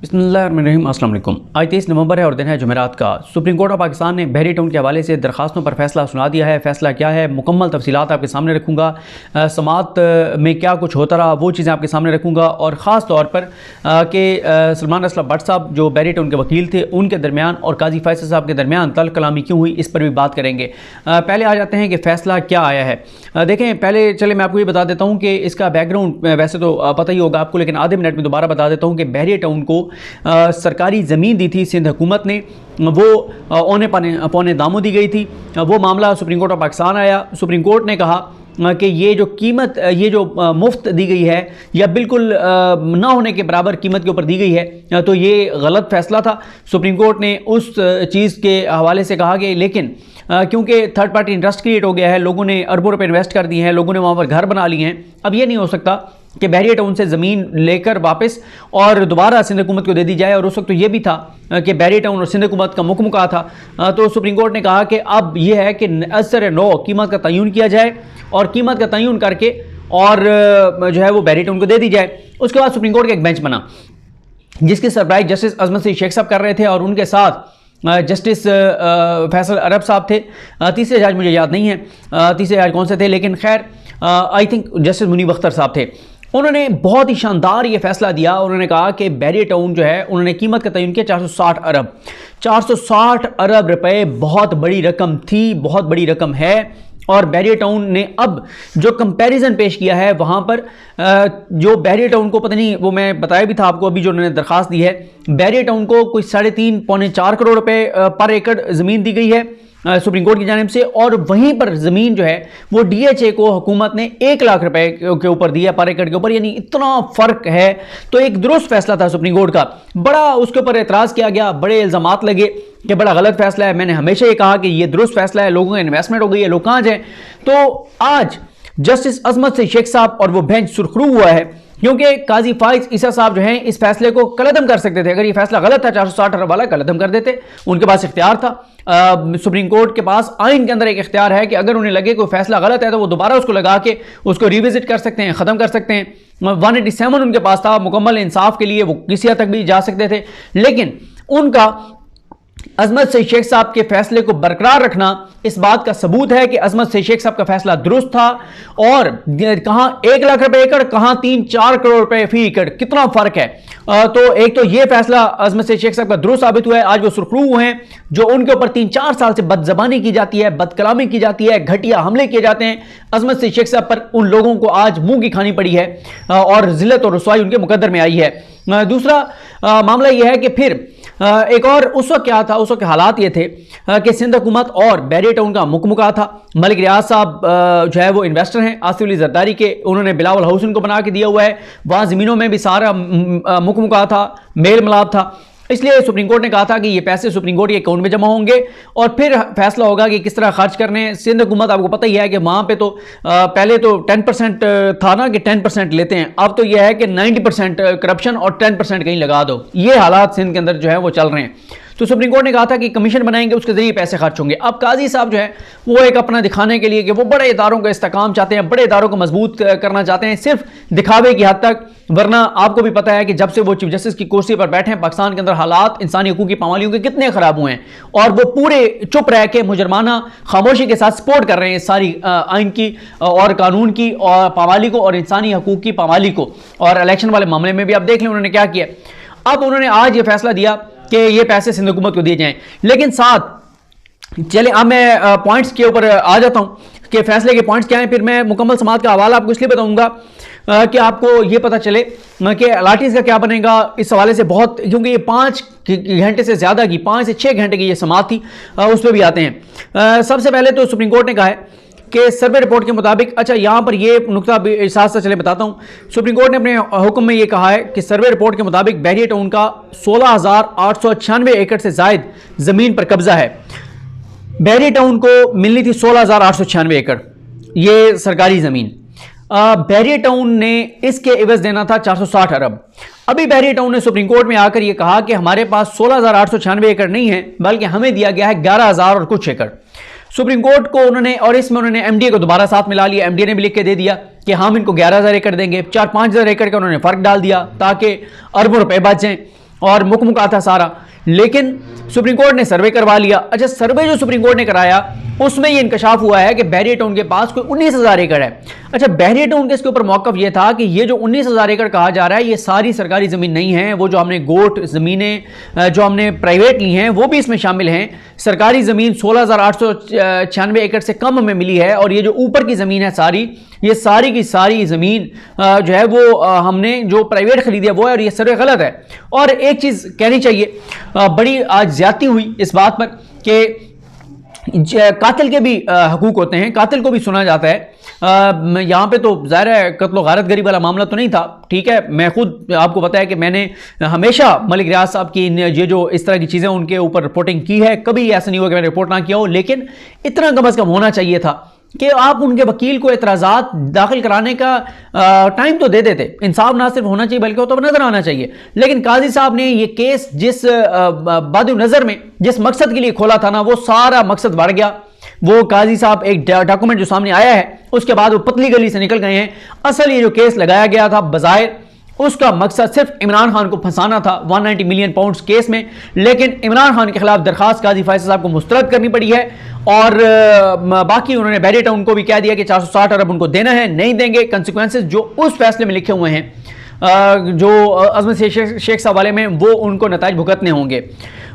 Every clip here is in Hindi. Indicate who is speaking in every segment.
Speaker 1: बिस्मिल्लाहिर्रहमानिर्रहीम। अस्सलाम वालेकुम। आज 23 नवंबर है और दिन है जुमेरात का। सुप्रीम कोर्ट ऑफ पाकिस्तान ने बहरी टाउन के हवाले से दरखास्तों पर फैसला सुना दिया है। फैसला क्या है, मुकम्मल तफसीलात आपके सामने रखूँगा। समात में क्या कुछ होता रहा वो चीज़ें आपके सामने रखूँगा और ख़ास तौर पर कि सलमान असलम भट्ट साहब जो बहरी टाउन के वकील थे उनके दरमियान और काजी फैसल साहब के दरमियान तल कलामी क्यों हुई, इस पर भी बात करेंगे। पहले आ जाते हैं कि फ़ैसला क्या आया है। देखें, पहले चले मैं आपको ये बता देता हूँ कि इसका बैकग्राउंड वैसे तो पता ही होगा आपको, लेकिन आधे मिनट में दोबारा बता देता हूँ कि बहरी टाउन को सरकारी ज़मीन दी थी सिंध हुकूमत ने, वो औने पौने दामों दी गई थी। वो मामला सुप्रीम कोर्ट ऑफ पाकिस्तान आया। सुप्रीम कोर्ट ने कहा कि ये जो कीमत, ये जो मुफ्त दी गई है या बिल्कुल ना होने के बराबर कीमत के ऊपर दी गई है, तो ये गलत फ़ैसला था। सुप्रीम कोर्ट ने उस चीज़ के हवाले से कहा कि लेकिन क्योंकि थर्ड पार्टी इंटरेस्ट क्रिएट हो गया है, लोगों ने अरबों रुपए इन्वेस्ट कर दिए हैं, लोगों ने वहाँ पर घर बना लिए हैं, अब ये नहीं हो सकता कि बहरी टाउन से ज़मीन लेकर वापस और दोबारा सिंध हुकूमत को दे दी जाए। और उस वक्त तो ये भी था कि बहरी टाउन और सिंध हुकूमत का मुकमुका था। तो सुप्रीम कोर्ट ने कहा कि अब यह है कि असर नो कीमत का तयन किया जाए और कीमत का तयन करके और जो है वो बहरी टाउन को दे दी जाए। उसके बाद सुप्रीम कोर्ट का एक बेंच बना जिसकी सरबराही जस्टिस अजमत सईद शेख साहब कर रहे थे और उनके साथ जस्टिस फैसल अरब साहब थे। तीसरे जज मुझे याद नहीं है तीसरे जज कौन से थे, लेकिन खैर I think justice Munib Akhtar साहब थे। उन्होंने बहुत ही शानदार ये फैसला दिया। उन्होंने कहा कि बहरी टाउन जो है, उन्होंने कीमत का तयन किया 460 अरब रुपए। बहुत बड़ी रकम थी, बहुत बड़ी रकम है। और बहरी टाउन ने अब जो कंपैरिजन पेश किया है वहाँ पर जो बहरी टाउन को पता नहीं, वो मैं बताया भी था आपको अभी जो उन्होंने दरखास्त दी है, बहरी टाउन को कोई 3.5 पौने 4 करोड़ रुपए पर एकड़ ज़मीन दी गई है सुप्रीम कोर्ट की जानिब से। और वहीं पर ज़मीन जो है वो DHA को हुकूमत ने 1 लाख रुपए के ऊपर दिया पर एकड़ के ऊपर, यानी इतना फ़र्क है। तो एक दुरुस्त फैसला था सुप्रीम कोर्ट का। बड़ा उसके ऊपर एतराज़ किया गया, बड़े इल्ज़ामात लगे कि बड़ा गलत फैसला है। मैंने हमेशा ये कहा कि ये दुरुस्त फैसला है, लोगों की इन्वेस्टमेंट हो गई है, लोग कहाँ जाएं। तो आज जस्टिस अजमत सईद शेख साहब और वो बेंच सुरखरू हुआ है क्योंकि काजी फाइज ईसा साहब जो हैं इस फैसले को कलअदम कर सकते थे। अगर ये फैसला गलत था 460 अरब वाला, कलअदम कर देते, उनके पास इख्तियार था। सुप्रीम कोर्ट के पास आइन के अंदर एक इख्तियार है कि अगर उन्हें लगे कोई फैसला गलत है तो वो दोबारा उसको लगा के उसको रिविजिट कर सकते हैं, ख़त्म कर सकते हैं। 187 उनके पास था, मुकम्मल इंसाफ के लिए वो किसी हद तक भी जा सकते थे। लेकिन उनका अजमत सईद शेख साहब के फैसले को बरकरार रखना इस बात का सबूत है कि अजमत सईद शेख साहब का फैसला दुरुस्त था। और कहां 1 लाख रुपए एकड़, कहां 3-4 करोड़ रुपए फी एकड़, कितना फर्क है। तो एक तो ये फैसला अजमत सईद शेख साहब का दुरुस्त साबित हुआ है। आज वो सुरखरू हुए हैं जो उनके ऊपर 3-4 साल से बदजबानी की जाती है, बदकलामी की जाती है, घटिया हमले किए जाते हैं। अजमत सईद शेख साहब पर उन लोगों को आज मुंह की खानी पड़ी है और जिल्लत और रुसवाई उनके मुकद्दर में आई है। दूसरा मामला यह है कि फिर एक और उस वक्त क्या था, उस वक्त हालात ये थे कि सिंध हुकूमत और बहरी टाउन का मुकमुका था। मलिक रियाज साहब जो है वो इन्वेस्टर हैं आसिफ अली जरदारी के, उन्होंने बिलावल हाउस उनको बना के दिया हुआ है। वहाँ ज़मीनों में भी सारा मुकमुका था, मेल मिलाप था। इसलिए सुप्रीम कोर्ट ने कहा था कि ये पैसे सुप्रीम कोर्ट के अकाउंट में जमा होंगे और फिर फैसला होगा कि किस तरह खर्च करने हैं। सिंध हुकूमत आपको पता ही है कि वहाँ पे तो पहले तो 10% था ना कि 10% लेते हैं, अब तो यह है कि 90% करप्शन और 10% कहीं लगा दो। ये हालात सिंध के अंदर जो है वो चल रहे हैं। तो सुप्रीम कोर्ट ने कहा था कि कमीशन बनाएंगे, उसके जरिए पैसे खर्च होंगे। अब काजी साहब जो है वो एक अपना दिखाने के लिए कि वो बड़े इदारों का इस्तेकाम चाहते हैं, बड़े इदारों को मजबूत करना चाहते हैं, सिर्फ दिखावे की हद तक। वरना आपको भी पता है कि जब से वो चीफ जस्टिस की कुर्सी पर बैठे हैं, पाकिस्तान के अंदर हालात इंसानी हकूक की पामालियों के कितने खराब हुए हैं और वो पूरे चुप रह के मुजरमाना खामोशी के साथ सपोर्ट कर रहे हैं सारी आइन की और कानून की और पामाली को और इंसानी हकूक की पामाली को। और इलेक्शन वाले मामले में भी आप देख लें उन्होंने क्या किया। अब उन्होंने आज ये फैसला दिया कि ये पैसे सिंध हुकूमत को दिए जाएं। लेकिन साथ चले अब मैं पॉइंट्स के ऊपर आ जाता हूं कि फैसले के पॉइंट्स क्या हैं, फिर मैं मुकम्मल समात का हवाला आपको इसलिए बताऊंगा कि आपको ये पता चले कि अलाटीज़ का क्या बनेगा इस हवाले से। बहुत क्योंकि ये 5 घंटे से ज़्यादा की 5 से 6 घंटे की ये समात थी, उस पर भी आते हैं। सबसे पहले तो सुप्रीम कोर्ट ने कहा है कि सर्वे रिपोर्ट के मुताबिक, अच्छा यहाँ पर ये नुकता साथ साथ चले बताता हूँ। सुप्रीम कोर्ट ने अपने हुक्म में ये कहा है कि सर्वे रिपोर्ट के मुताबिक बहरी टाउन का 16,896 एकड़ से जायद ज़मीन पर कब्जा है। बहरी टाउन को मिलनी थी 16,896 एकड़, ये सरकारी ज़मीन। बहरी टाउन ने इसके एवज देना था 460 अरब। अभी बहरी टाउन ने सुप्रीम कोर्ट में आकर यह कहा कि हमारे पास 16,896 एकड़ नहीं है, बल्कि हमें दिया गया है 11,000 और कुछ एकड़। सुप्रीम कोर्ट को उन्होंने, और इसमें उन्होंने एमडीए को दोबारा साथ मिला लिया। एमडीए ने भी लिख के दे दिया कि हम इनको 11,000 एकड़ देंगे। 4-5 हज़ार एकड़ का उन्होंने फर्क डाल दिया ताकि अरबों रुपए बच जाएं। और मुकमुका था सारा, लेकिन सुप्रीम कोर्ट ने सर्वे करवा लिया। अच्छा, सर्वे जो सुप्रीम कोर्ट ने कराया उसमें यह इंकशाफ हुआ है कि बहरिया टाउन के पास कोई 19,000 एकड़ है। अच्छा, बहरिया टाउन के इसके ऊपर मौकफ यह था कि ये जो 19,000 एकड़ कहा जा रहा है ये सारी सरकारी ज़मीन नहीं है, वो जो हमने गोट ज़मीनें जो हमने प्राइवेट ली हैं वो भी इसमें शामिल हैं। सरकारी ज़मीन 16,896 एकड़ से कम हमें मिली है, और ये जो ऊपर की ज़मीन है सारी, ये सारी की सारी ज़मीन जो है वो हमने जो प्राइवेट खरीदी है वो है, और ये सर्वे गलत है। और एक चीज़ कहनी चाहिए, बड़ी आज ज्यादती हुई इस बात पर कि कातिल के भी हकूक होते हैं, कातिल को भी सुना जाता है। यहाँ पे तो ज़ाहिर है कत्ल गरीब वाला मामला तो नहीं था, ठीक है। मैं खुद आपको बताया कि मैंने हमेशा मलिक रियाज साहब की ये जो इस तरह की चीज़ें उनके ऊपर रिपोर्टिंग की है, कभी ऐसा नहीं हुआ कि मैंने रिपोर्ट ना किया हो, लेकिन इतना कम अज़ कम होना चाहिए था कि आप उनके वकील को एतराज़ात दाखिल कराने का टाइम तो दे देते। इंसाफ ना सिर्फ होना चाहिए बल्कि वो तो नजर आना चाहिए। लेकिन काजी साहब ने ये केस जिस बाद नज़र में जिस मकसद के लिए खोला था ना, वो सारा मकसद बढ़ गया। वो काजी साहब एक डॉक्यूमेंट जो सामने आया है उसके बाद वो पतली गली से निकल गए हैं। असल ये जो केस लगाया गया था बज़ाहिर उसका मकसद सिर्फ इमरान खान को फंसाना था 190 मिलियन पाउंड्स केस में, लेकिन इमरान खान के खिलाफ दरखास्त काजी फैसल साहब को मुस्तरद करनी पड़ी है। और बाकी उन्होंने बहरिया टाउन को भी कह दिया कि 460 अरब उनको देना है, नहीं देंगे। कंसिक्वेंसेस जो उस फैसले में लिखे हुए हैं जो अजमत शेख साहब वाले में, वो उनको नताइज भुगतने होंगे।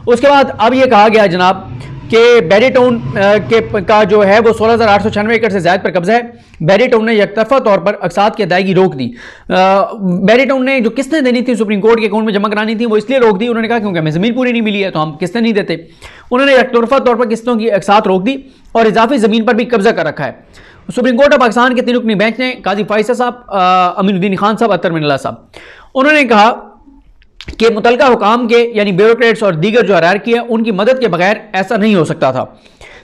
Speaker 1: उसके बाद अब ये कहा गया जनाब कि बहरिया टाउन का जो है वो 16,896 एकड़ से ज़्यादा पर कब्जा है। बहरिया टाउन ने यकतरफा तौर पर अक़सात की अदायगी रोक दी। बहरिया टाउन ने जो किस्तें देनी थी सुप्रीम कोर्ट के अकाउंट में जमा करानी थी वो इसलिए रोक दी, उन्होंने कहा क्योंकि हमें ज़मीन पूरी नहीं मिली है तो हम किस्तें नहीं देते। उन्होंने यकतरफा तौर पर किस्तों की अक़सात रोक दी और इजाफी ज़मीन पर भी कब्जा कर रखा है। सुप्रीम कोर्ट ऑफ पाकिस्तान के 3 रुकनी बेंच ने काजी फैसल साहब, अमीनुद्दीन खान साहब, अतर मिनल्ला साहब, उन्होंने कहा कि मुतलका हुकाम के यानी ब्यूरोक्रेट्स और दीगर जो हायरार्की है उनकी मदद के बगैर ऐसा नहीं हो सकता था।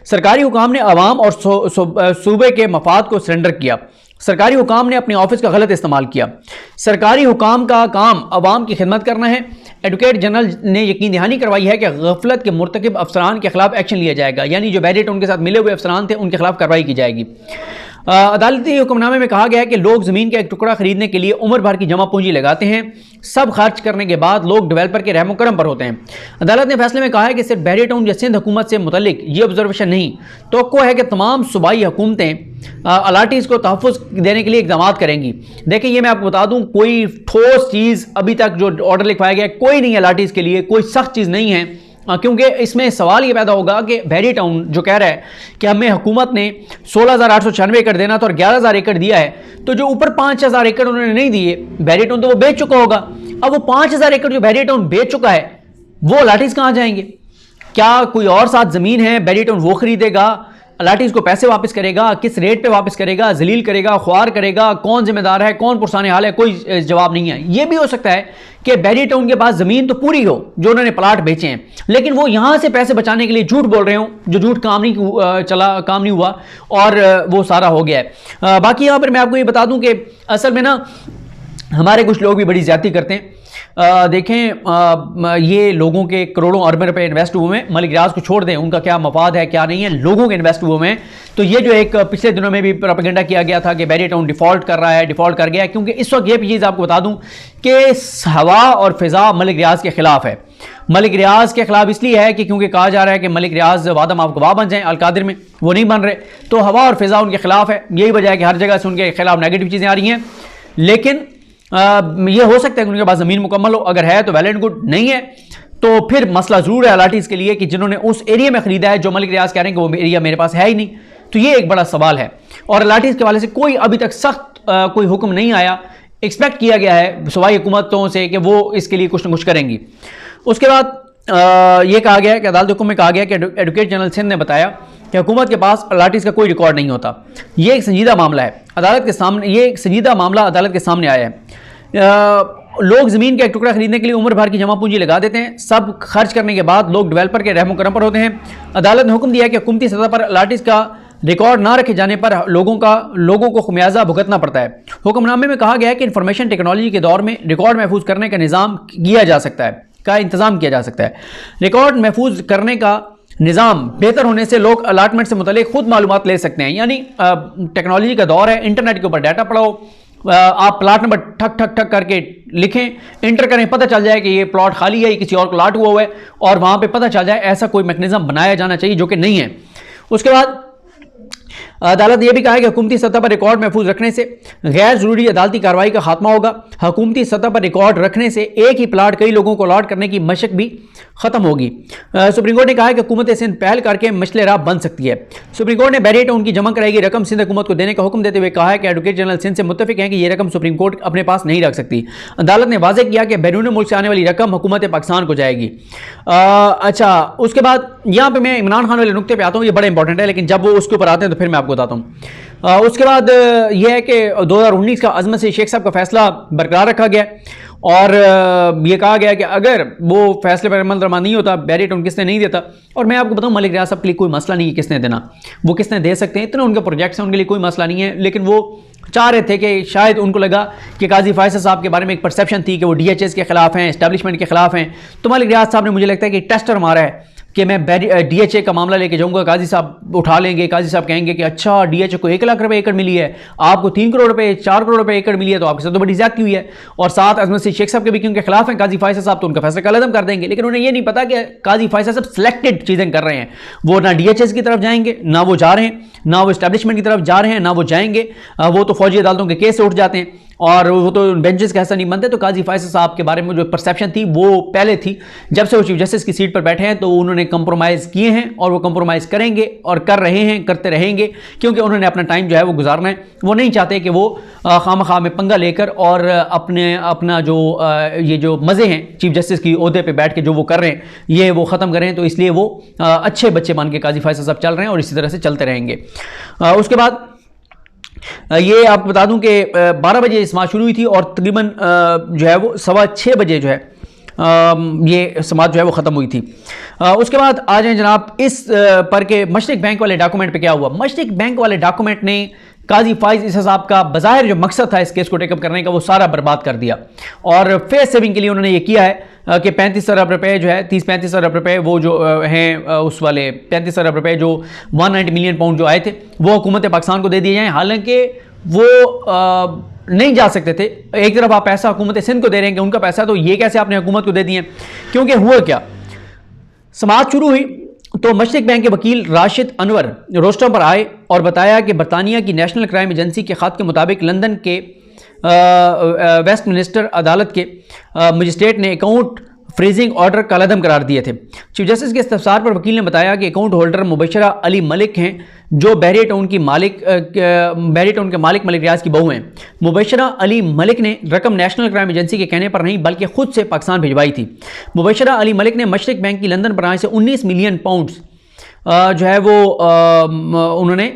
Speaker 1: सरकारी हुकाम ने अवाम और सूबे के मफाद को सरेंडर किया। सरकारी हुकाम ने अपने ऑफिस का गलत इस्तेमाल किया। सरकारी हुकाम का काम अवाम की खिदमत करना है। एडवोकेट जनरल ने यकीन दहानी करवाई है कि गफलत के मुर्तकिब अफसरान के खिलाफ एक्शन लिया जाएगा, यानी जो बहरिया टाउन के साथ मिले हुए अफसरान थे उनके खिलाफ कार्रवाई की जाएगी। अदालती हुक्मनामे में कहा गया है कि लोग ज़मीन का एक टुकड़ा खरीदने के लिए उम्र भर की जमा पूंजी लगाते हैं, सब खर्च करने के बाद लोग डेवलपर के रहमो करम पर होते हैं। अदालत ने फैसले में कहा है कि सिर्फ बहरिया टाउन या सिंध हुकूमत से मुतल्लिक ये ऑब्जर्वेशन नहीं, तो है कि तमाम सूबाई हुकूमतें अलाटीज़ को तहफ़्फ़ुज़ देने के लिए इक़दाम करेंगी। देखिए, ये मैं आपको बता दूँ, कोई ठोस चीज़ अभी तक जो ऑर्डर लिखवाया गया कोई नहीं है अलाटीज़ के लिए, कोई सख्त चीज़ नहीं है, क्योंकि इसमें सवाल ये पैदा होगा कि बहरिया टाउन जो कह रहा है कि हमें हुकूमत ने 16,896 एकड़ देना था और 11,000 एकड़ दिया है, तो जो ऊपर 5,000 एकड़ उन्होंने नहीं दिए, बहरिया टाउन तो वो बेच चुका होगा। अब वो 5,000 एकड़ जो बहरिया टाउन बेच चुका है वो अलाटीज़ कहाँ जाएंगे? क्या कोई और साथ ज़मीन है बहरिया टाउन वो खरीदेगा, अलाटीज़ को पैसे वापस करेगा, किस रेट पे वापस करेगा, जलील करेगा, ख्वार करेगा, कौन जिम्मेदार है, कौन पुरसाने हाल है, कोई जवाब नहीं है। ये भी हो सकता है कि बहरिया टाउन के पास ज़मीन तो पूरी हो जो उन्होंने प्लाट बेचे हैं, लेकिन वो यहाँ से पैसे बचाने के लिए झूठ बोल रहे हो, जो झूठ काम नहीं हुआ और वो सारा हो गया है। बाकी यहाँ पर मैं आपको ये बता दूँ कि असल में ना हमारे कुछ लोग भी बड़ी ज़्यादती करते हैं। देखें, ये लोगों के करोड़ों अरबों रुपए इन्वेस्ट हुए हैं, मलिक रियाज को छोड़ दें, उनका क्या मफाद है क्या नहीं है, लोगों के इन्वेस्ट हुए हैं। तो ये जो एक पिछले दिनों में भी प्रोपेगेंडा किया गया था कि बहरिया टाउन डिफ़ॉल्ट कर रहा है, डिफ़ॉल्ट कर गया है, क्योंकि इस वक्त ये चीज़ आपको बता दूं कि हवा और फ़िज़ा मलिक रियाज के खिलाफ है। मलिक रियाज के खिलाफ इसलिए है कि क्योंकि कहा जा रहा है कि मलिक रियाज वादा माफ गवाह बन जाएं अलकादिर में, वो नहीं बन रहे, तो हवा और फ़िज़ा उनके खिलाफ है। यही वजह है कि हर जगह से उनके खिलाफ नेगेटिव चीज़ें आ रही हैं। लेकिन ये हो सकता है कि उनके पास ज़मीन मुकम्मल हो, अगर है तो वेल एंड गुड, नहीं है तो फिर मसला ज़रूर है अलाटीज़ के लिए कि जिन्होंने उस एरिया में ख़रीदा है जो मलिक रियाज कह रहे हैं कि वो एरिया मेरे पास है ही नहीं। तो ये एक बड़ा सवाल है और अलाटीज़ के वाले से कोई अभी तक सख्त कोई हुक्म नहीं आया। एक्सपेक्ट किया गया है सूबाई हुकूमतों से कि वो इसके लिए कुछ न कुछ करेंगी। उसके बाद ये कहा गया कि अदालत हुक्म में कहा गया कि एडवोकेट जनरल सिंध ने बताया कि हुकूमत के पास अलाटीज़ का कोई रिकॉर्ड नहीं होता। ये एक संजीदा मामला है अदालत के सामने, ये एक संजीदा मामला अदालत के सामने आया है। लोग ज़मीन का एक टुकड़ा खरीदने के लिए उम्र भर की जमा पूंजी लगा देते हैं, सब खर्च करने के बाद लोग डेवलपर के रहमो करम पर होते हैं। अदालत ने हुक्म दिया है कि हुकूमती सतह पर अलाटीज़ का रिकॉर्ड ना रखे जाने पर लोगों को खमियाजा भुगतना पड़ता है। हुक्मनामे में कहा गया है कि इंफॉर्मेशन टेक्नोलॉजी के दौर में रिकॉर्ड महफूज करने का इंतज़ाम किया जा सकता है। रिकॉर्ड महफूज करने का निज़ाम बेहतर होने से लोग अलाटमेंट से मुतल्लिक खुद मालूमात ले सकते हैं। यानी टेक्नोलॉजी का दौर है, इंटरनेट के ऊपर डाटा पढ़ाओ आप प्लाट नंबर ठक ठक ठक करके लिखें, इंटर करें, पता चल जाए कि ये प्लॉट खाली है, ये किसी और को लाट हुआ हुआ है, और वहां पे पता चल जाए। ऐसा कोई मैकेनिज्म बनाया जाना चाहिए जो कि नहीं है। उसके बाद अदालत ने यह भी कहा है कि हुकूमती सतह पर रिकॉर्ड महफूज रखने से गैर जरूरी अदालती कार्रवाई का खात्मा होगा। हुकूमती सतह पर रिकॉर्ड रखने से एक ही प्लाट कई लोगों को अलॉट करने की मशक भी खत्म होगी। सुप्रीम कोर्ट ने कहा है कि हुकूमत सिंध पहल करके मसले राह बन सकती है। सुप्रीम कोर्ट ने बैरियर टाउन की जमा कराई गई रकम सिंध हुकूमत को देने का हुक्म देते हुए कहा है कि एडवोकेट जनरल सिंध से मुत्तफिक है कि यह रकम सुप्रीम कोर्ट अपने पास नहीं रख सकती। अदालत ने वाज़ेह किया कि बैरून मुल्क से आने वाली रकम हुकूमत पाकिस्तान को जाएगी। अच्छा, उसके बाद यहाँ पे मैं इमरान खान वाले नुक्ते पे आता हूँ, ये बड़ा इंपॉर्टेंट है, लेकिन जब वो उसके ऊपर आते हैं तो फिर मैं आपको बताता हूँ। उसके बाद यह है कि 2019 का अजमत से शेख साहब का फैसला बरकरार रखा गया और ये कहा गया कि अगर वो फैसले पर अमल दरमा नहीं होता, बैरियर टाउन किसने नहीं देता। और मैं आपको बताऊं, मलिक रियाज साहब के लिए कोई मसला नहीं है किसने देना, वो किसने दे सकते हैं, इतना उनके प्रोजेक्ट्स हैं, उनके लिए कोई मसला नहीं है। लेकिन वो चाह रहे थे कि शायद उनको लगा कि काजी फैसल साहब के बारे में एक परसेप्शन थी कि वो DHS के खिलाफ हैं, एस्टैब्लिशमेंट के खिलाफ हैं। तो मलिक रियाज साहब ने, मुझे लगता है कि टेस्टर मारा है कि मैं DHA का मामला लेके जाऊंगा, काजी साहब उठा लेंगे, काजी साहब कहेंगे कि अच्छा DHA को 1 लाख रुपए एकड़ मिली है, आपको 3 करोड़ रुपए 4 करोड़ रुपए एकड़ मिली है, तो आपके साथ तो बड़ी ज्यादती हुई है। और साथ अजमत से शेख साहब के भी क्योंकि खिलाफ हैं काजी फैसल साहब, तो उनका फैसला कलअदम कर देंगे। लेकिन उन्हें यह नहीं पता कि काजी फैसल साहब सिलेक्टेड चीजें कर रहे हैं, वो ना DHS की तरफ जाएंगे, ना वो जा रहे हैं, ना वो एस्टैब्लिशमेंट की तरफ जा रहे हैं, ना वो जाएंगे। वो तो फौजी अदालतों के केस से उठ जाते हैं और वो तो बेंचेस का हिस्सा नहीं बनते। तो काजी फैसल साहब के बारे में जो परसेप्शन थी वो पहले थी, जब से वो चीफ जस्टिस की सीट पर बैठे हैं तो उन्होंने कंप्रोमाइज़ किए हैं और वो कंप्रोमाइज़ करेंगे और कर रहे हैं, करते रहेंगे, क्योंकि उन्होंने अपना टाइम जो है वो गुजारना है। वो नहीं चाहते कि वो खामखा में पंगा लेकर और अपना जो ये जो मज़े हैं चीफ जस्टिस की ओहदे पे बैठ के जो वो कर रहे हैं ये वो ख़त्म करें। तो इसलिए वो अच्छे बच्चे मान के काजी फैसल साहब चल रहे हैं और इसी तरह से चलते रहेंगे। उसके बाद ये आपको बता दूं कि 12 बजे समाअत शुरू हुई थी और तकरीबन जो है वो 6:15 बजे जो है ये समाअत जो है वो ख़त्म हुई थी। उसके बाद आ जाए जनाब इस पर के मशरिक बैंक वाले डॉक्यूमेंट पे क्या हुआ। मशरिक बैंक वाले डॉक्यूमेंट ने काजी फाइज इस साहब का बज़ाहिर जो मकसद था इस केस को टेकअप करने का वो सारा बर्बाद कर दिया और फेस सेविंग के लिए उन्होंने ये किया है कि 35 अरब रुपए जो है 30-35 अरब रुपए वो जो हैं उस वाले 35 अरब रुपए जो 190 मिलियन पाउंड जो आए थे वो हुकूमत पाकिस्तान को दे दिए जाएँ। हालांकि वो नहीं जा सकते थे। एक तरफ आप पैसा हुकूमत सिंध को दे रहे हैं कि उनका पैसा, तो ये कैसे आपने हुकूमत को दे दिए? क्योंकि हुआ क्या, समाअत शुरू हुई तो मशरिक बैंक के वकील राशिद अनवर रोस्टर पर आए और बताया कि बरतानिया की नेशनल क्राइम एजेंसी के ख़त के मुताबिक लंदन के वेस्टमिनिस्टर अदालत के मजिस्ट्रेट ने अकाउंट फ्रीजिंग ऑर्डर कलअदम करार दिए थे। चीफ जस्टिस के इस्तफसार पर वकील ने बताया कि अकाउंट होल्डर मुबशरा अली मलिक हैं जो बैरियर टाउन के मालिक मलिक रियाज की बहू हैं। मुबशरा अली मलिक ने रकम नेशनल क्राइम एजेंसी के कहने पर नहीं बल्कि खुद से पाकिस्तान भिजवाई थी। मुबशरा अली मलिक ने मशरिक बैंक की लंदन ब्रांच से 19 मिलियन पाउंड्स जो है वो उन्होंने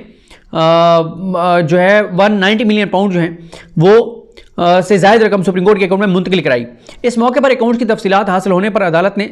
Speaker 1: जो है 190 मिलियन पाउंड जो हैं वो से ज़ायद रकम सुप्रीम कोर्ट के अकाउंट में मुंतकिल कराई। इस मौके पर अकाउंट की तफसीलात हासिल होने पर अदालत ने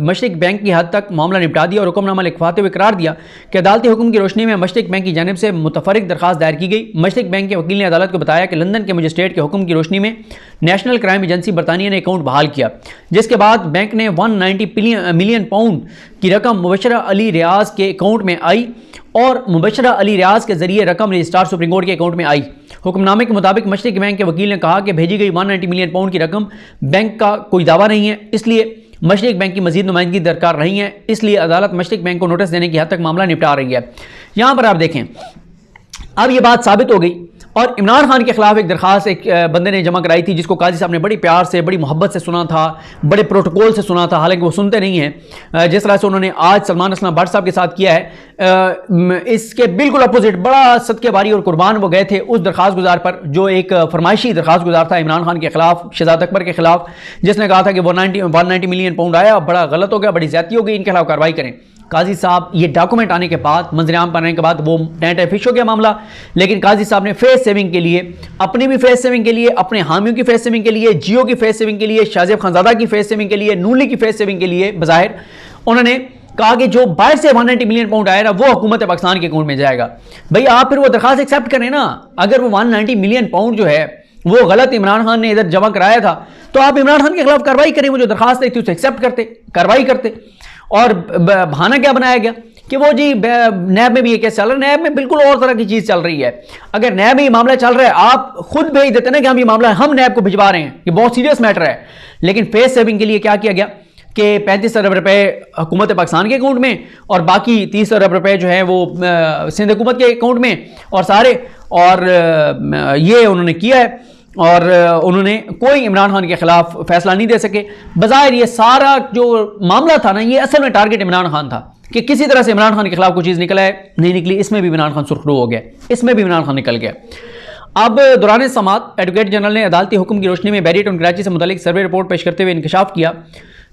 Speaker 1: मशरिक बैंक की हद तक मामला निपटा दिया और हुक्मनामा लिखवाते हुए करार दिया कि अदालती हुक्म की रोशनी में मशरिक बैंक की जानिब से मुतफरिक दरखास्त दायर की गई। मशरिक बैंक के वकील ने अदालत को बताया कि लंदन के मजिस्ट्रेट के हुक्म की रोशनी में नेशनल क्राइम एजेंसी बरतानिया ने अकाउंट बहाल किया, जिसके बाद बैंक ने 190 मिलियन पाउंड की रकम मुबशरा अली रियाज के अकाउंट में आई और मुबशरा अली रियाज के जरिए रकम रजिस्ट्रार सुप्रीम कोर्ट के अकाउंट में आई। हुक्मनामे के मुताबिक मशरिक बैंक के वकील ने कहा कि भेजी गई 190 मिलियन पाउंड की रकम बैंक का कोई दावा नहीं है, इसलिए मशरिक बैंक की मजीद नुमाइंदगी दरकार नहीं है, इसलिए अदालत मशरिक बैंक को नोटिस देने की हद तक मामला निपटा रही है। यहाँ पर आप देखें, अब ये बात साबित हो गई और इमरान खान के खिलाफ एक दरखास्त एक बंदे ने जमा कराई थी जिसको काजी साहब ने बड़ी प्यार से बड़ी मोहब्बत से सुना था, बड़े प्रोटोकॉल से सुना था, हालांकि वो सुनते नहीं हैं जिस तरह से उन्होंने आज सलमान असलम भट्ट साहब के साथ किया है। इसके बिल्कुल अपोजिट बड़ा सदके बारी और कुर्बान वो गए थे उस दरखास्त गुजार पर जो एक फरमाइशी दरखास्त गुजार था इमरान खान के खिलाफ, शहजाद अकबर के खिलाफ, जिसने कहा था कि 190 मिलियन पाउंड आया, बड़ा गलत हो गया, बड़ी ज्यादती हो गई, इनके खिलाफ कार्रवाई करें। काजी साहब ये डॉक्यूमेंट आने के बाद, मंजरेआम पर आने के बाद वो टेंट फिश हो गया मामला, लेकिन काजी साहब ने फेस सेविंग के लिए, अपनी भी फेस सेविंग के लिए, अपने हामियों की फेस सेविंग के लिए, जियो की फेस सेविंग के लिए, शाहजेब खानजादा की फेस सेविंग के लिए, नूली की फेस सेविंग के लिए बज़ाहिर उन्होंने कहा कि जो बाहर से 190 मिलियन पाउंड आया ना वो हुकूमत पाकिस्तान के अकाउंट में जाएगा। भाई आप फिर वो दरखास्त एक्सेप्ट करें ना, अगर वो 190 मिलियन पाउंड जो है वो गलत इमरान खान ने इधर जमा कराया था तो आप इमरान खान के खिलाफ कार्रवाई करें, वो जो दरखास्त थी उसे एक्सेप्ट करते, कार्रवाई करते। और बहाना क्या बनाया गया कि वो जी नैब में भी ये केस चल रहा है, नैब में बिल्कुल और तरह की चीज़ चल रही है। अगर नैब में ये मामला चल रहा है, आप खुद भेज देते ना कि हम ये मामला हम नैब को भिजवा रहे हैं, ये बहुत सीरियस मैटर है। लेकिन फेस सेविंग के लिए क्या किया गया कि 35 अरब रुपए हुकूमत पाकिस्तान के अकाउंट में और बाकी 30 अरब रुपए जो है वो सिंध हुकूमत के अकाउंट में और सारे, और ये उन्होंने किया है। और उन्होंने कोई इमरान खान के खिलाफ फैसला नहीं दे सके। बज़ाहिर ये सारा जो मामला था ना, ये असल में टारगेट इमरान खान था कि किसी तरह से इमरान खान के खिलाफ कोई चीज़ निकला है, नहीं निकली। इसमें भी इमरान खान सुर्खरू हो गया, इसमें भी इमरान खान निकल गया। अब दौरान समात एडवोकेट जनरल ने अदालती हुक्म की रोशनी में बैरियर टाउन कराची से मुतालिक सर्वे रिपोर्ट पेश करते हुए इंकशाफ किया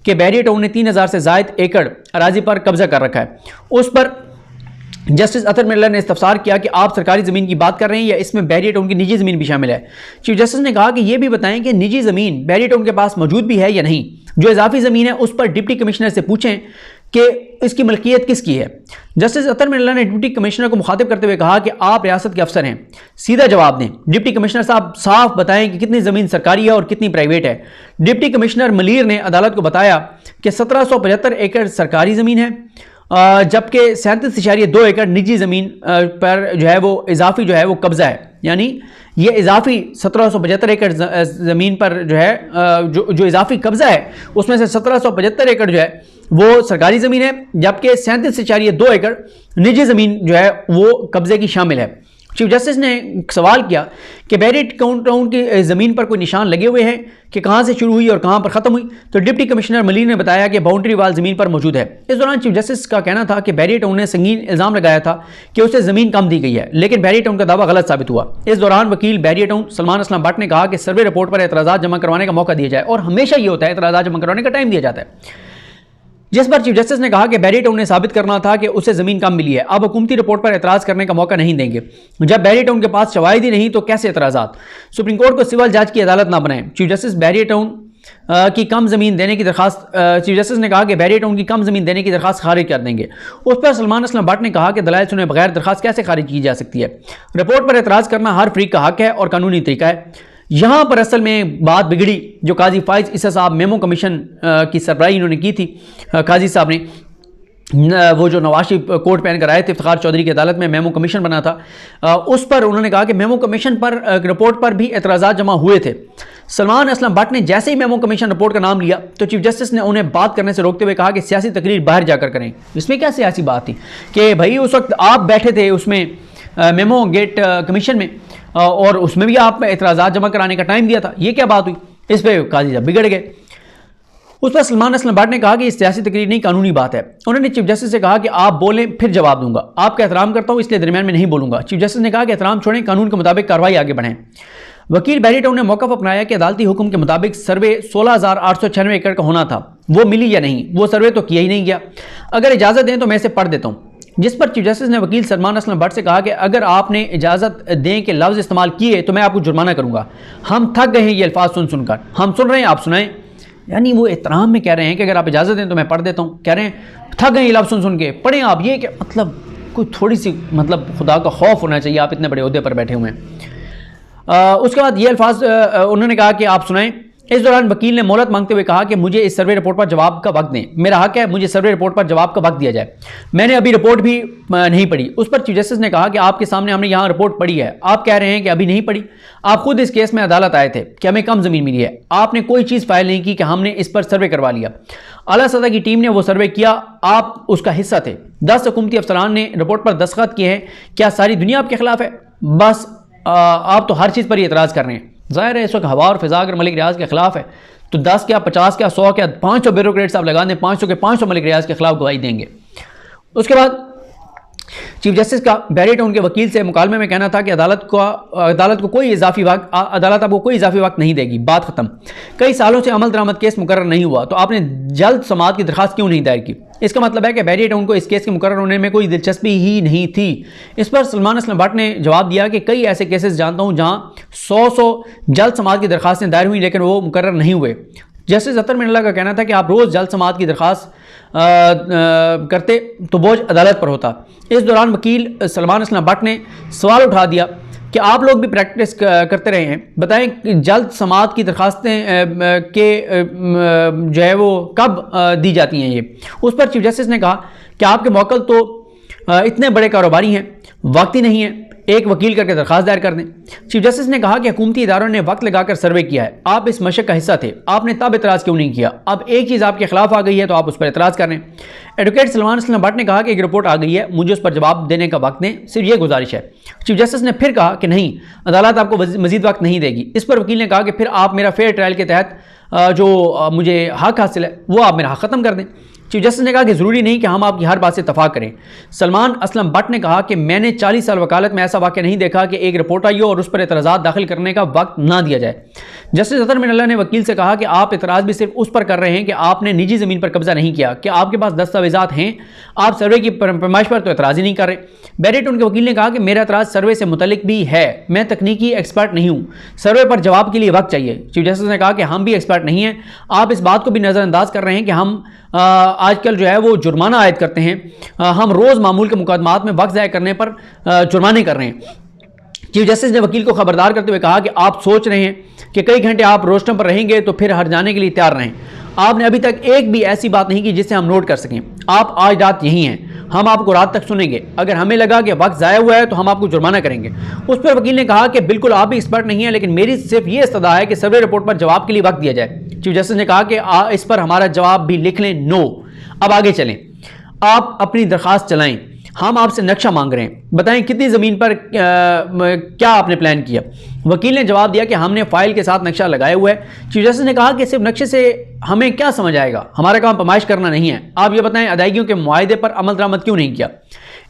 Speaker 1: कि बैरियर टाउन ने 3000 से ज़ायद एकड़ अराजी पर कब्जा कर रखा है। उस पर जस्टिस अतर मिल्ला ने इस्तफसार किया कि आप सरकारी ज़मीन की बात कर रहे हैं या इसमें बैरियर टाउन की निजी ज़मीन भी शामिल है। चीफ जस्टिस ने कहा कि यह भी बताएं कि निजी ज़मीन बैरियर टाउन के पास मौजूद भी है या नहीं। जो इजाफी ज़मीन है उस पर डिप्टी कमिश्नर से पूछें कि इसकी मलकियत किसकी है। जस्टिस अतर मिल्ला ने डिप्टी कमिश्नर को मुखातिब करते हुए कहा कि आप रियासत के अफसर हैं, सीधा जवाब दें। डिप्टी कमिश्नर साहब साफ बताएं कि कितनी ज़मीन सरकारी है और कितनी प्राइवेट है। डिप्टी कमिश्नर मलीर ने अदालत को बताया कि 1775 एकड़ सरकारी ज़मीन है, जबकि 37.2 एकड़ निजी ज़मीन पर जो है वो इजाफी जो है वो कब्ज़ा है। यानी ये इजाफी 1775 एकड़ ज़मीन पर जो है जो इजाफी कब्ज़ा है उसमें से 1775 एकड़ जो है वो सरकारी ज़मीन है, जबकि 37.2 एकड़ निजी ज़मीन जो है वो कब्ज़े की शामिल है। चीफ जस्टिस ने सवाल किया कि बैरियर टाउन की ज़मीन पर कोई निशान लगे हुए हैं कि कहाँ से शुरू हुई और कहाँ पर ख़त्म हुई। तो डिप्टी कमिश्नर मलीर ने बताया कि बाउंड्री वाल ज़मीन पर मौजूद है। इस दौरान चीफ जस्टिस का कहना था कि बैरियर टाउन ने संगीन इल्ज़ाम लगाया था कि उसे ज़मीन कम दी गई है, लेकिन बैरियर टाउन का दावा गलत साबित हुआ। इस दौरान वकील बैरियर टाउन सलमान असलम भट्ट ने कहा कि सर्वे रिपोर्ट पर एतराज़ात जमा करवाने का मौका दिया जाए, और हमेशा ये होता है एतराज़ात जमा करवाने का टाइम दिया जाता है। जिस पर चीफ जस्टिस ने कहा कि बैरियर टाउन ने साबित करना था कि उसे ज़मीन कम मिली है, अब हुकूमती रिपोर्ट पर एतराज़ करने का मौका नहीं देंगे। जब बैरियर टाउन के पास शवाहिद ही नहीं तो कैसे एतराज़ात। सुप्रीम कोर्ट को सिविल जज की अदालत ना बनाएं। चीफ जस्टिस बैरियर टाउन की कम ज़मीन देने की दरखास्त चीफ जस्टिस ने कहा कि बैरियर टाउन की कम ज़मीन देने की दरखास्त खारिज कर देंगे। उस पर सलमान असलम भट्ट ने कहा कि दलाइल सुने बगैर दरखास्त कैसे खारिज की जा सकती है। रिपोर्ट पर एतराज़ करना हर फरीक का हक है और कानूनी तरीका है। यहाँ पर असल में बात बिगड़ी जो काजी फाइज ईसा साहब मेमो कमीशन की सरबराही इन्होंने की थी। काजी साहब ने वो जो नवाज शरीफ कोर्ट पहन कर आए थे इफ्तिखार चौधरी की अदालत में मेमो कमीशन बना था, उस पर उन्होंने कहा कि मेमो कमीशन पर रिपोर्ट पर भी एतराज़ात जमा हुए थे। सलमान असलम भट्ट ने जैसे ही मेमो कमीशन रिपोर्ट का नाम लिया तो चीफ जस्टिस ने उन्हें बात करने से रोकते हुए कहा कि सियासी तकरीर बाहर जाकर करें। इसमें क्या सियासी बात थी कि भाई उस वक्त आप बैठे थे उसमें मेमो गेट कमीशन में और उसमें भी आप एतराज़ात जमा कराने का टाइम दिया था, ये क्या बात हुई। इस पर काजी साहब बिगड़ गए। उस पर सलमान असलम भट्ट ने कहा कि इस सियासी तकरीर नहीं कानूनी बात है। उन्होंने चीफ जस्टिस से कहा कि आप बोलें फिर जवाब दूंगा, आपका एहतराम करता हूं इसलिए दरमियान में नहीं बोलूंगा। चीफ जस्टिस ने कहा कि एहतराम छोड़ें, कानून के मुताबिक कार्रवाई आगे बढ़ें। वकील बैरियर टाउन ने मौका अपनाया कि अदालती हुक्म के मुताबिक सर्वे 16,896 एकड़ का होना था, वो मिली या नहीं, वो सर्वे तो किया ही नहीं गया। अगर इजाज़त दें तो मैं इसे पढ़ देता हूँ। जिस पर चीफ जस्टिस ने वकील सलमान असलम भट्ट से कहा कि अगर आपने इजाज़त दें कि लफ्ज़ इस्तेमाल किए तो मैं आपको जुर्माना करूंगा। हम थक गए हैं ये अल्फाज सुन सुनकर, हम सुन रहे हैं आप सुनाएं। यानी वो एहतराम में कह रहे हैं कि अगर आप इजाज़त दें तो मैं पढ़ देता हूँ, कह रहे हैं थक गए ये लफ्ज़ सुन सुन के, पढ़ें आप। ये क्या मतलब, कोई थोड़ी सी मतलब खुदा का खौफ होना चाहिए, आप इतने बड़े ओहदे पर बैठे हुए हैं। उसके बाद ये अल्फाज उन्होंने कहा कि आप सुनाएं। इस दौरान वकील ने मोहलत मांगते हुए कहा कि मुझे इस सर्वे रिपोर्ट पर जवाब का वक्त दें, मेरा हक है मुझे सर्वे रिपोर्ट पर जवाब का वक्त दिया जाए। मैंने अभी रिपोर्ट भी नहीं पढ़ी। उस पर चीफ जस्टिस ने कहा कि आपके सामने हमने यहाँ रिपोर्ट पढ़ी है, आप कह रहे हैं कि अभी नहीं पढ़ी। आप खुद इस केस में अदालत आए थे कि हमें कम ज़मीन मिली है, आपने कोई चीज़ फाइल नहीं की कि हमने इस पर सर्वे करवा लिया। आला सतह की टीम ने वो सर्वे किया, आप उसका हिस्सा थे। 10 हुकूमती अफसरान ने रिपोर्ट पर दस्तखत किए हैं। क्या सारी दुनिया आपके खिलाफ है? बस आप तो हर चीज़ पर ही एतराज़ कर रहे हैं। ज़ाहिर है इस वक्त हवा और फिजा अगर मलिक रियाज के खिलाफ है तो 10 क्या 50 क्या 100 क्या 500 ब्यूरोक्रेट्स आप लगा दें, 500 के 500 मलिक रियाज के खिलाफ गवाही देंगे। उसके बाद चीफ जस्टिस का बैरियर टाउन के वकील से मुकालमे में कहना था कि अदालत को कोई इजाफी वक्त अदालत आपको कोई इजाफी वक्त नहीं देगी, बात खत्म। कई सालों से अमल दरामद केस मुकर्रर नहीं हुआ तो आपने जल्द समाअत की दरखास्त क्यों नहीं दायर की? इसका मतलब है कि बैरियर टाउन को इस केस के मुकर्रर होने में कोई दिलचस्पी ही नहीं थी। इस पर सलमान असलम भट्ट ने जवाब दिया कि कई ऐसे केसेस जानता हूँ जहाँ 100 जल्द समाअत की दरखास्तें दायर हुई लेकिन वो मुकर्रर नहीं हुए। जस्टिस अतर मिल्ला का कहना था कि आप रोज़ जल्द समाअत की दरखास्त करते तो बोझ अदालत पर होता। इस दौरान वकील सलमान असलम भट्ट ने सवाल उठा दिया कि आप लोग भी प्रैक्टिस करते रहे हैं, बताएं कि जल्द समाअत की दरखास्तें के जो है वो कब दी जाती हैं ये। उस पर चीफ जस्टिस ने कहा कि आपके मौकल तो इतने बड़े कारोबारी हैं, वक्त ही नहीं है, एक वकील करके दरखास्त दायर कर दें। चीफ जस्टिस ने कहा कि हुकूमती इदारों ने वक्त लगाकर सर्वे किया है, आप इस मशक का हिस्सा थे, आपने तब एतराज़ क्यों नहीं किया? अब एक चीज़ आपके खिलाफ आ गई है तो आप उस पर एतराज़ कर रहे हैं। एडवोकेट सलमान असलम भट्ट ने कहा कि एक रिपोर्ट आ गई है, मुझे उस पर जवाब देने का वक्त दें, सिर्फ ये गुजारिश है। चीफ जस्टिस ने फिर कहा कि नहीं, अदालत आपको मजीद वक्त नहीं देगी। इस पर वकील ने कहा कि फिर आप मेरा फेयर ट्रायल के तहत जो मुझे हक हासिल है वो आप मेरा हक ख़त्म कर दें। चीफ जस्टिस ने कहा कि ज़रूरी नहीं कि हम आपकी हर बात से इत्तफाक करें। सलमान असलम भट्ट ने कहा कि मैंने 40 साल वकालत में ऐसा वाक़या नहीं देखा कि एक रिपोर्ट आई हो और उस पर एतराज़ात दाखिल करने का वक्त ना दिया जाए। जस्टिस अतर मिनल्ला ने वकील से कहा कि आप एतराज़ भी सिर्फ उस पर कर रहे हैं कि आपने निजी ज़मीन पर कब्जा नहीं किया, कि आपके पास दस्तावेज़ात हैं, आप सर्वे की पैमाइश पर तो एतराज़ ही नहीं कर रहे। बैरिट उनके वकील ने कहा कि मेरा एतराज़ सर्वे से मुतल्लिक भी है, मैं तकनीकी एक्सपर्ट नहीं हूँ, सर्वे पर जवाब के लिए वक्त चाहिए। चीफ जस्टिस ने कहा कि हम भी एक्सपर्ट नहीं हैं, आप इस बात को भी नज़रअंदाज कर रहे हैं कि हम आजकल जो है वो जुर्माना आयद करते हैं, हम रोज़ मामूल के मुकदमात में वक्त ज़ाया करने पर जुर्माने कर रहे हैं। चीफ जस्टिस ने वकील को खबरदार करते हुए कहा कि आप सोच रहे हैं कि कई घंटे आप रोस्टम पर रहेंगे तो फिर हट जाने के लिए तैयार रहें। आपने अभी तक एक भी ऐसी बात नहीं की जिससे हम नोट कर सकें। आप आज रात यहीं हैं, हम आपको रात तक सुनेंगे, अगर हमें लगा कि वक्त ज़ाया हुआ है तो हम आपको जुर्माना करेंगे। उस पर वकील ने कहा कि बिल्कुल आप भी एक्सपर्ट नहीं है, लेकिन मेरी सिर्फ ये इस्तदा है कि सर्वे रिपोर्ट पर जवाब के लिए वक्त दिया जाए। चीफ जस्टिस ने कहा कि इस पर हमारा जवाब भी लिख लें, नो। अब आगे चलें, आप अपनी दरख्वास्त चलाएं, हम आपसे नक्शा मांग रहे हैं, बताएं कितनी ज़मीन पर क्या आपने प्लान किया। वकील ने जवाब दिया कि हमने फ़ाइल के साथ नक्शा लगाया हुआ है। चीफ जस्टिस ने कहा कि सिर्फ नक्शे से हमें क्या समझ आएगा, हमारा काम पैमाइश करना नहीं है, आप ये बताएं अदायगियों के मुआहदे पर अमल दरामद क्यों नहीं किया।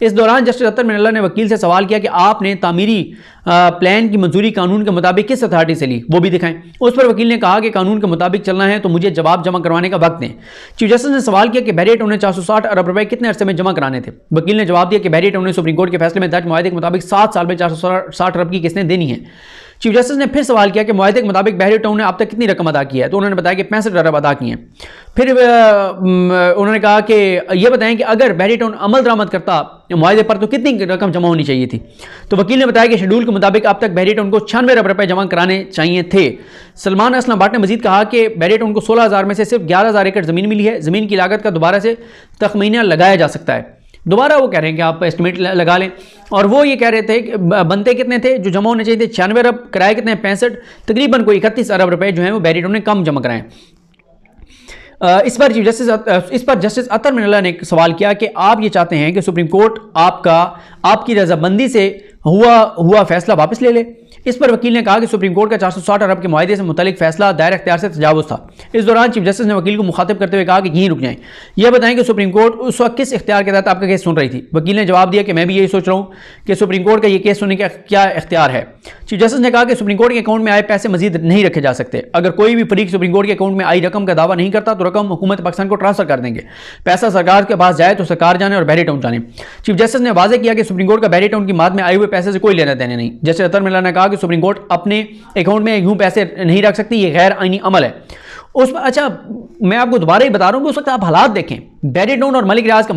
Speaker 1: इस दौरान जस्टिस अतर मिनल्ला ने वकील से सवाल किया कि आपने तामीरी प्लान की मंजूरी कानून के मुताबिक किस अथॉरिटी से ली, वो भी दिखाएं। उस पर वकील ने कहा कि कानून के मुताबिक चलना है तो मुझे जवाब जमा करवाने का वक्त दें। चीफ जस्टिस ने सवाल किया कि बैरिट उन्हें 460 अरब रुपए कितने अरसे में जमा कराने थे। वकील ने जवाब दिया कि बैरिट उन्हें सुप्रीम कोर्ट के फैसले में दर्ज मुआहदे के मुताबिक 7 साल में 460 अरब की किस्तें देनी है। चीफ जस्टिस ने फिर सवाल किया कि मुआहदे के मुताबिक बहरी टाउन ने अब तक कितनी रकम अदा की है, तो उन्होंने बताया कि 65 अरब अदा की हैं। फिर उन्होंने कहा कि यह बताएं कि अगर बहरी टाउन अमल दरामद करता मुआहदे पर तो कितनी रकम जमा होनी चाहिए थी। तो वकील ने बताया कि शेड्यूल के मुताबिक अब तक बहरी टाउन को 96 अरब रुपये जमा कराने चाहिए थे। सलमान असलम भट्ट ने मजीद कहा कि बहरी टाउन को 16,000 में से सिर्फ 11,000 एकड़ ज़मीन मिली है। ज़मीन की लागत का दोबारा से तखमीना लगाया जा सकता है। दोबारा वो कह रहे हैं कि आप एस्टिमेट लगा लें, और वो ये कह रहे थे कि बनते कितने थे जो जमा होने चाहिए थे 96 अरब, किराए कितने 65, तकरीबन कोई 31 अरब रुपए जो हैं वो बहरी टाउन ने कम जमा कराएं। इस पर जस्टिस अतर मिनल्ला ने सवाल किया कि आप ये चाहते हैं कि सुप्रीम कोर्ट आपकी रजामंदी से हुआ फैसला वापस ले ले। इस पर वकील ने कहा कि सुप्रीम कोर्ट का 460 अरब के मुआहदे से मुतल्लिक फैसला दायर इख्तियार से तजावुज़ था। इस दौरान चीफ जस्टिस ने वकील को मुखातिब करते हुए कहा कि यहीं रुक जाएं, यह बताएं कि सुप्रीम कोर्ट उस वक्त किस इख्तियार के तहत आपका केस सुन रही थी। वकील ने जवाब दिया कि मैं भी यही सोच रहा हूँ कि सुप्रीम कोर्ट का यह केस सुनने का क्या इख्तियार है। चीफ जस्टिस ने कहा कि सुप्रीम कोर्ट के अकाउंट में आए पैसे मजीद नहीं रखे जा सकते। अगर कोई भी फरीक सुप्रीम कोर्ट के अकाउंट में आई रकम का दावा नहीं करता तो रकम हुकूमत पाकिस्तान को ट्रांसफर कर देंगे। पैसा सरकार के पास जाए तो सरकार जाने और बहरी टाउन जाने। चीफ जस्टिस ने वाज़ेह किया कि सुप्रीम कोर्ट का बहरी टाउन की माद में आए हुए पैसे से कोई लेना देना नहीं। जस्टिस अतर मिनल्ला ने कहा कि सुप्रीम कोर्ट अपने अकाउंट में यूं पैसे नहीं रख सकती, ये गैर आईनी अमल है। अच्छा, मैं आपको दोबारा ही बता रहा हूं कि उस वक्त आप हालात देखें। बहरी टाउन और मलिक रियाज का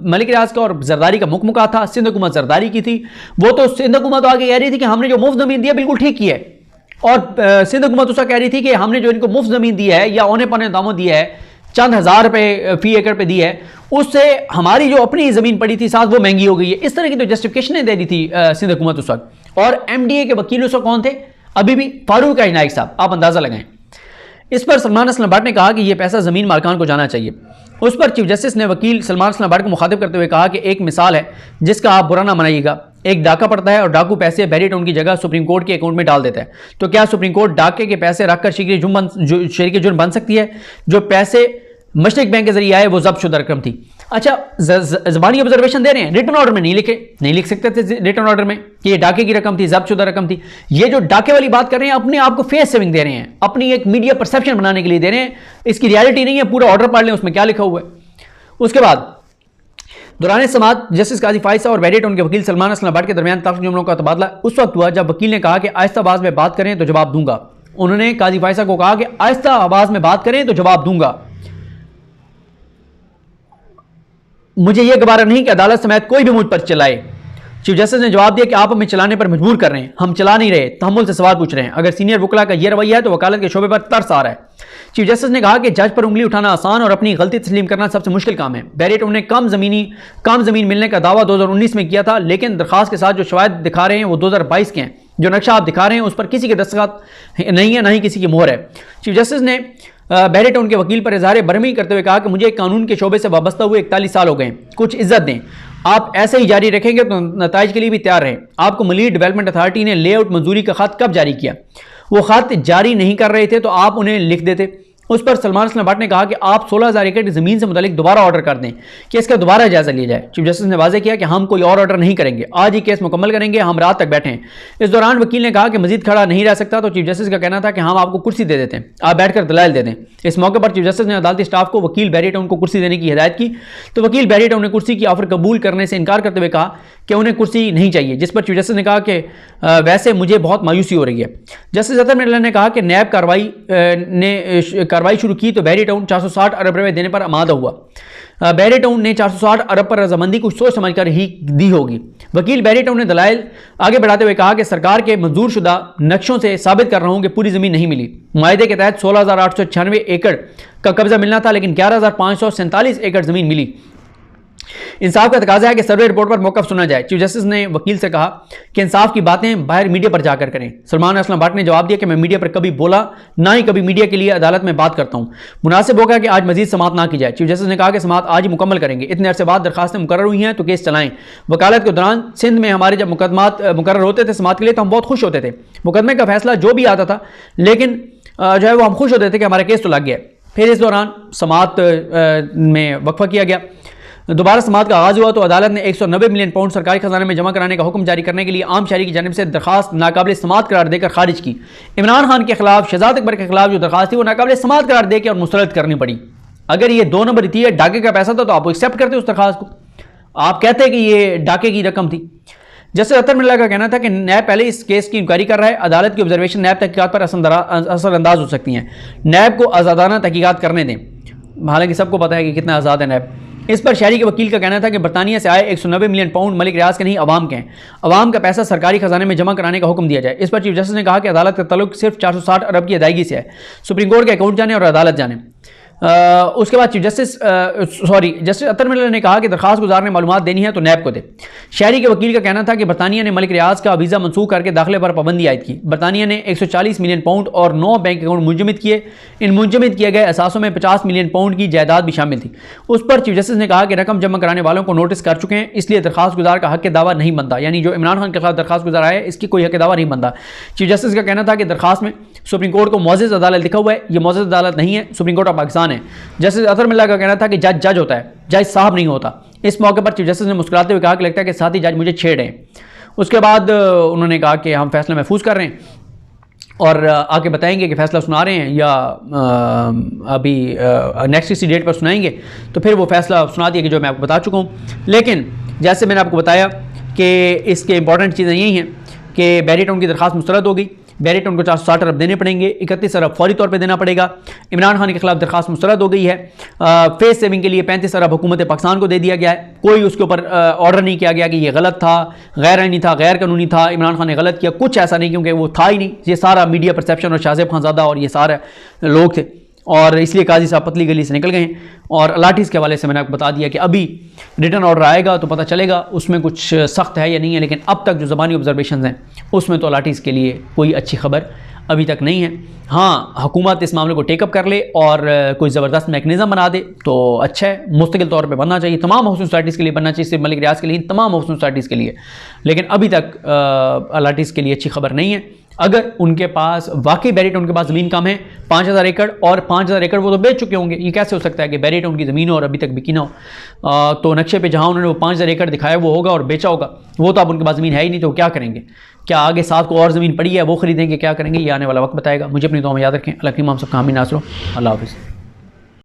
Speaker 1: मलिक रियाज का और जरदारी का मुकमुका था। सिंध हुकूमत जरदारी की थी। वो तो सिंध हुकूमत आगे कह रही थी कि हमने जो मुफ्त जमीन दिया बिल्कुल ठीक किया है, और सिंध हुकूमत उसका कह रही थी कि हमने जो इनको मुफ्त जमीन दी है या औने पौने दामों दिया है, चंद हज़ार रुपए फी एकड़ पे दी है, उससे हमारी जो अपनी ज़मीन पड़ी थी साथ वो महंगी हो गई है। इस तरह की तो जस्टिफिकेशन दे दी थी सिंध हुकूमत उस वक्त। और MDA के वकील उस वक्त कौन थे? अभी भी फारूक नाइक साहब, आप अंदाज़ा लगाएं। इस पर सलमान असलम भट्ट ने कहा कि यह पैसा ज़मीन मालकान को जाना चाहिए। उस पर चीफ जस्टिस ने वकील सलमान असलम भट्ट को मुखातिब करते हुए कहा कि एक मिसाल है जिसका आप बुरा ना मनाइएगा। एक डाका पड़ता है और डाकू पैसे बहरी टाउन की जगह सुप्रीम कोर्ट के अकाउंट में डाल देता है, तो क्या सुप्रीम कोर्ट डाके के पैसे रखकर शरीक जुर्म बन सकती है? जो पैसे मशरिक बैंक के जरिए आए वो जब्त शुदा रकम थी। अच्छा, ज़बानी ऑब्जर्वेशन दे रहे हैं, रिटर्न ऑर्डर में नहीं लिख सकते थे रिटर्न ऑर्डर में कि ये डाके की रकम थी, जब्त शुदा रकम थी। ये जो डाके वाली बात कर रहे हैं अपने आप को फेस सेविंग दे रहे हैं, अपनी एक मीडिया परसेप्शन बनाने के लिए दे रहे हैं। इसकी रियलिटी नहीं है। पूरा ऑर्डर पढ़ लें, उसमें क्या लिखा हुआ है। उसके बाद दौरान समात जस्टिस काजी फाइसा और बहरी टाउन के वकील सलमान असलम भट्ट के दरमियान तल्ख जुमलों का तबादला उस वक्त हुआ जब वकील ने कहा कि आहिस्ता आवाज में बात करें तो जवाब दूंगा। उन्होंने काजी फाइसा को कहा कि आहिस्ता आवाज में बात करें तो जवाब दूंगा। मुझे यह गवारा नहीं कि अदालत समेत कोई भी मुझ पर चलाए। चीफ जस्टिस ने जवाब दिया कि आप हमें चलाने पर मजबूर कर रहे हैं, हम चला नहीं रहे, तहम्मुल से सवाल पूछ रहे हैं। अगर सीनियर वकला का यह रवैया है तो वकालत के शोबे पर तरस आ रहा है। चीफ जस्टिस ने कहा कि जज पर उंगली उठाना आसान और अपनी गलती तस्लीम करना सबसे मुश्किल काम है। बैरियटोन ने कम ज़मीन मिलने का दावा 2019 में किया था, लेकिन दरखास्त के साथ जो शवाहिद दिखा रहे हैं वो 2022 के हैं। जो नक्शा आप दिखा रहे हैं उस पर किसी के दस्तखत नहीं है, ना ही किसी की मोहर है। चीफ जस्टिस ने बैरियटोन के वकील पर इज़हार बरहमी करते हुए कहा कि मुझे कानून के शोबे से वाबस्ता हुए 41 साल हो गए, कुछ इज्जत दें। आप ऐसे ही जारी रखेंगे तो नताइज के लिए भी तैयार रहें। आपको मलीर डेवलपमेंट अथॉरिटी ने लेआउट मंजूरी का खत कब जारी किया? वो खत जारी नहीं कर रहे थे तो आप उन्हें लिख देते। उस पर सलमान असलम भट्ट ने कहा कि आप 16,000 एकड़ की ज़मीन से मुतालिक दोबारा ऑर्डर कर दें कि इसका दोबारा जायजा लिया जाए। चीफ जस्टिस ने वाज़ेह किया कि हम कोई और ऑर्डर नहीं करेंगे, आज ही केस मुकम्मल करेंगे, हम रात तक बैठे हैं। इस दौरान वकील ने कहा कि मजीद खड़ा नहीं रह सकता, तो चीफ जस्टिस का कहना था कि हम आपको कुर्सी दे देते हैं, आप बैठकर दलाइल दे दें। इस मौके पर चीफ जस्टिस ने अदालती स्टाफ को वकील बैरियटोन को कुर्सी देने की हिदायत की, तो वकील बैरियटोन ने कुर्सी की ऑफर कबूल करने से इनकार करते हुए कहा कि उन्हें कुर्सी नहीं चाहिए, जिस पर चीफ जस्टिस ने कहा कि वैसे मुझे बहुत मायूसी हो रही है। जस्टिस अतर मिल्ला ने कहा कि नैब कार्रवाई शुरू की तो बैरियटोन 460 अरब रुपये देने पर आमादा हुआ। बैरियटोन ने 460 अरब पर रजामंदी कुछ सोच समझकर ही दी होगी। वकील बैरियटोन ने दलाइल आगे बढ़ाते हुए कहा कि सरकार के मंजूर शुदा नक्शों से साबित कर रहा हूं कि पूरी ज़मीन नहीं मिली। मुआहदे के तहत 16,896 एकड़ का कब्जा मिलना था, लेकिन 11,547 एकड़ ज़मीन मिली। इंसाफ का तकाजा है कि सर्वे रिपोर्ट पर मौक़िफ़ सुना जाए। चीफ जस्टिस ने वकील से कहा कि इंसाफ की बातें बाहर मीडिया पर जाकर करें। सलमान असलम भट्ट ने जवाब दिया कि मैं मीडिया पर कभी बोला ना ही कभी मीडिया के लिए अदालत में बात करता हूं। मुनासिब होगा कि आज मजीद समाअत ना की जाए। चीफ जस्टिस ने कहा कि समाअत आज ही मुकम्मल करेंगे, इतने अरसे बाद दरखास्तें मुकर्रर हुई हैं तो केस चलाएं। वकालत के दौरान सिंध में हमारे जब मुकदमात मुकर्रर होते थे समाअत के लिए तो हम बहुत खुश होते थे। मुकदमे का फैसला जो भी आता था, लेकिन जो है वो हम खुश होते थे कि हमारा केस तो लग गया। फिर इस दौरान समाअत में वक्फा किया गया। दोबारा समाअत का आगाज़ हुआ तो अदालत ने 190 मिलियन पाउंड सरकारी खजाने में जमा कराने का हुक्म जारी करने के लिए आम शहरी की जानिब से दरखास्त नाकाबिल समाअत करार देकर खारिज की। इमरान खान के खिलाफ, शहजाद अकबर के खिलाफ जो दरखास्त थी वो नाकाबिल समाअत करार देकर और मुस्तरद करनी पड़ी। अगर ये 2 नंबर थी, डाके का पैसा था, तो आप एक्सेप्ट करते उस दरखास्त को, आप कहते कि ये डाके की रकम थी। जस्टिस अतर मिल्ला का कहना था कि नैब पहले इस केस की इंक्वायरी कर रहा है, अदालत की ऑब्जर्वेशन नैब तहकीकात पर असरअंदाज हो सकती हैं, नैब को आज़ादाना तहकीकात करने दें। हालांकि सबको पता है कि कितना आज़ाद है नैब। इस पर शहरी के वकील का कहना था कि बरतानिया से आए 190 मिलियन पाउंड मलिक रियाज के नहीं, अवाम के हैं। अवाम का पैसा सरकारी खजाने में जमा कराने का हुक्म दिया जाए। इस पर चीफ जस्टिस ने कहा कि अदालत का तल्लुक सिर्फ 460 अरब की अदायगी से है, सुप्रीम कोर्ट के अकाउंट जाने और अदालत जाने। उसके बाद जस्टिस अतर मिल्ला ने कहा कि दरखास्त गुजार ने मालूमात देनी है तो नैब को दे। शहरी के वकील का कहना था कि बरतानिया ने मलिक रियाज का वीज़ा मनसूख करके दाखिले पर पाबंदी आयद की। बरतानिया ने 140 मिलियन पाउंड और 9 बैंक अकाउंट मुंजमद किए। इन मुंजमद किए गए असासों में 50 मिलियन पाउंड की जायदाद भी शामिल थी। उस पर चीफ जस्टिस ने कहा कि रकम जमा कराने वालों को नोटिस कर चुके हैं, इसलिए दरखास्त गुजार का हक दावा नहीं बनता। यानी जो इमरान खान के खिलाफ दरखास्त गुजार आया है इसकी कोई हक दावा नहीं बनता। चीफ जस्टिस का कहना था कि दरखास्त में सुप्रीम कोर्ट को मुअज़्ज़ज़ अदालत लिखा हुआ है, यह मुअज़्ज़ज़ अदालत नहीं है, सुप्रीम कोर्ट ऑफ पाकिस्तान है। जस्टिस अतर मिल्ला का कहना था कि जज होता है, जज साहब नहीं होता। इस मौके पर चीफ जस्टिस ने मुस्कुराते हुए कहा कि लगता है कि साथी जज मुझे छेड़ रहे हैं। उसके बाद उन्होंने कहा कि हम फैसला महफूज कर रहे हैं और आके बताएंगे कि फैसला सुना रहे हैं या अभी नेक्स्ट किसी डेट पर सुनाएंगे। तो फिर वो फैसला सुना दिया कि जो मैं आपको बता चुका हूँ। लेकिन जैसे मैंने आपको बताया कि इसके इंपॉर्टेंट चीज़ें यही हैं कि बैरियटोन की दरखास्त मुस्तरद हो गई। बैरियटोन को 460 अरब देने पड़ेंगे, 31 अरब फौरी तौर पे देना पड़ेगा। इमरान खान के खिलाफ दरखास्त मुस्तरद हो गई है। फेस सेविंग के लिए 35 अरब हुकूमत पाकिस्तान को दे दिया गया है। कोई उसके ऊपर ऑर्डर नहीं किया गया कि ये गलत था, गैर आईनी था, गैर कानूनी था, इमरान खान ने गलत किया, कुछ ऐसा नहीं, क्योंकि वो था ही नहीं। ये सारा मीडिया परसेप्शन और शाहजेब खानज़ादा और ये सारे लोग थे और इसलिए काजी साहब पतली गली से निकल गए हैं। और अलाटीज़ के हवाले से मैंने आपको बता दिया कि अभी रिटर्न ऑर्डर आएगा तो पता चलेगा उसमें कुछ सख्त है या नहीं है, लेकिन अब तक जो ज़बानी ऑब्जर्वेशन हैं उसमें तो अलाटीज़ के लिए कोई अच्छी खबर अभी तक नहीं है। हाँ, हुकूमत इस मामले को टेकअप कर ले और कोई ज़बरदस्त मैकेनिज़्म बना दे तो अच्छा है, मुस्तकिल तौर पे बनना चाहिए, तमाम मखसूस सोसाइटीज़ के लिए बनना चाहिए, सिर्फ मलिक रियाज के लिए, तमाम मखसूस सोसाइटीज़ के लिए। लेकिन अभी तक अलाटीज़ के लिए अच्छी खबर नहीं है। अगर उनके पास वाकई बैरियटोन के पास ज़मीन कम है 5000 एकड़ और 5000 एकड़ वो तो बेच चुके होंगे, ये कैसे हो सकता है कि बैरियटोन की ज़मीन हो और अभी तक बिकी ना हो। तो नक्शे पे जहाँ उन्होंने वो 5000 एकड़ दिखाया वो होगा और बेचा होगा, वो तो अब उनके पास ज़मीन है ही नहीं, तो क्या करेंगे? क्या आगे साथ को और ज़मीन पड़ी है वो ख़रीदेंगे, क्या करेंगे? ये आने वाला वक्त बताएगा। मुझे अपनी दुआ में याद रखें। अल्लाह की हम सबका हामी नासरो। अल्लाह हाफ़िज़।